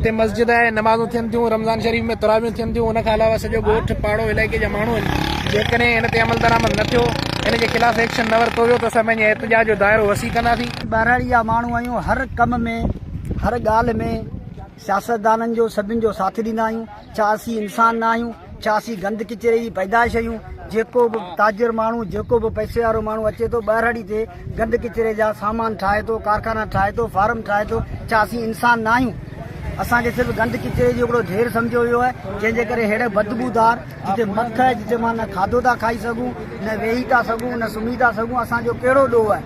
हिते मस्जिद है, नमाज़ूं थियनि थियूं, रमज़ान शरीफ़ में तुरावियूं थियनि थियूं। उन खां अलावा सॼो ॻोठ पाड़ो इलाइक़े जा माण्हू आहिनि। जेकॾहिं हिन ते अमल दरामद न थियो, हिन जे ख़िलाफ़ एक्शन न वरितो वियो त असां पंहिंजे एहतिजाज जो दाइरो वसी कंदासीं। ॿाहिराड़ी जा माण्हू आहियूं, हर कम में हर ॻाल्हि में सियासतदाननि जो सभिनि जो साथ ॾींदा आहियूं। छा असीं इंसान न आहियूं? छा असीं गंद किचिरे जी पैदाइश आहियूं? जेको बि ताजिर माण्हू, जेको बि पैसे वारो माण्हू अचे थो ॿाहिराड़ी ते गंद किचिरे जा सामान ठाहे थो, कारखाना ठाहे थो, फार्म ठाहे थो। छा असीं इंसान न आहियूं? असांखे सिर्फ़ु गंद किचिरे जो हिकिड़ो ढेर सम्झो वियो आहे, जंहिंजे करे अहिड़े बदबूदार जिते मख आहे, जिते मां न खाधो था खाई सघूं, न वेही था सघूं, न सुम्ही था सघूं। असांजो कहिड़ो ॾोह आहे?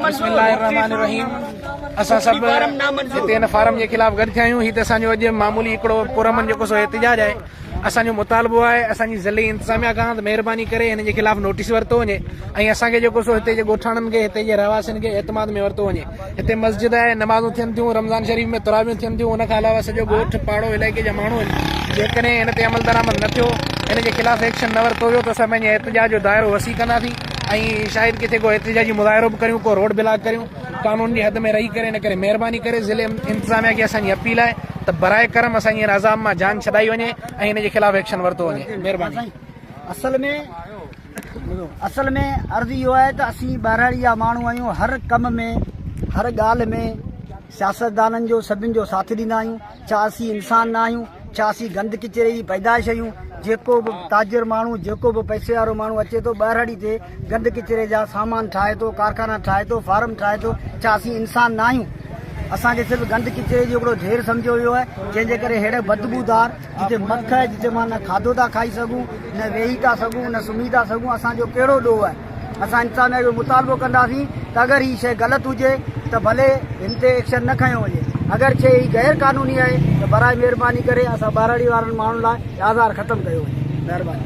बिस्मिल्लाहिर्रहमानिर्रहीम। असां सभु हिते हिन फारम जे ख़िलाफ़ गॾु थिया आहियूं। हीउ त असांजो अॼु मामूली हिकिड़ो पुरमन जेको सो एहतिजाज आहे। असांजो मुतालबो आहे असांजी ज़िले इंतिज़ामिया खां त महिरबानी करे हिन जे ख़िलाफ़ नोटिस वरितो वञे ऐं असांखे जेको सो हिते जे ॻोठाणनि खे, हिते जे रहवासियुनि खे एतमाद में वरितो वञे। हिते मस्जिद आहे, नमाज़ूं थियनि थियूं, रमज़ान शरीफ़ में तुरावियूं थियनि थियूं। उन खां अलावा सॼो ॻोठ पाड़ो इलाइक़े जा माण्हू आहिनि। जेकॾहिं हिन ते अमल दरामद न थियो, हिन जे ख़िलाफ़ एक्शन न वरितो वियो त असां पंहिंजे एहतिजाज जो दाइरो वसी कंदासीं ऐं शायद किथे को एहतिजाजी मुज़ाहिरो बि करियूं, को रोड ब्लॉक करियूं। कानून जी हद में रही करे इन करे महिरबानी करे ज़िले इंतिज़ामिया खे असांजी अपील आहे त बराए करम असांजी हिन अज़ाब मां जान छॾाई वञे ऐं हिन जे ख़िलाफ़ एक्शन वरितो वञे। महिरबानी। असल में अर्ज़ु इहो आहे त असीं ॿाहिराड़ी जा माण्हू आहियूं, हर कम में हर ॻाल्हि में सियासतदाननि जो सभिनि जो साथ ॾींदा आहियूं। छा असीं इंसान न आहियूं? छा असीं गंद किचिरे जी पैदाइश आहियूं? जेको बि ताजिर माण्हू, जेको बि पैसे वारो माण्हू अचे थो ॿाहिराड़ी ते गंद किचिरे जा सामान ठाहे थो, कारखाना ठाहे थो, फार्म ठाहे थो। छा असीं इंसान न आहियूं? असांखे सिर्फ़ु गंद किचिरे जो हिकिड़ो ढेर सम्झो वियो आहे, जंहिंजे करे अहिड़े बदबूदार जिते मख आहे, जिते मां न खाधो था खाई सघूं, न वेही था सघूं, न सुम्ही था सघूं। असांजो कहिड़ो ॾोह आहे? असां इंतिज़ामिया जो मुतालबो कंदासीं त अगरि हीअ शइ ग़लति हुजे त भले हिन ते एक्शन न खयो वञे। अगरि शइ ही गैर क़ानूनी आहे त बराए महिरबानी करे असां ॿाहिराड़ी वारनि माण्हुनि लाइ आज़ार ख़तमु कयो वञे। महिरबानी।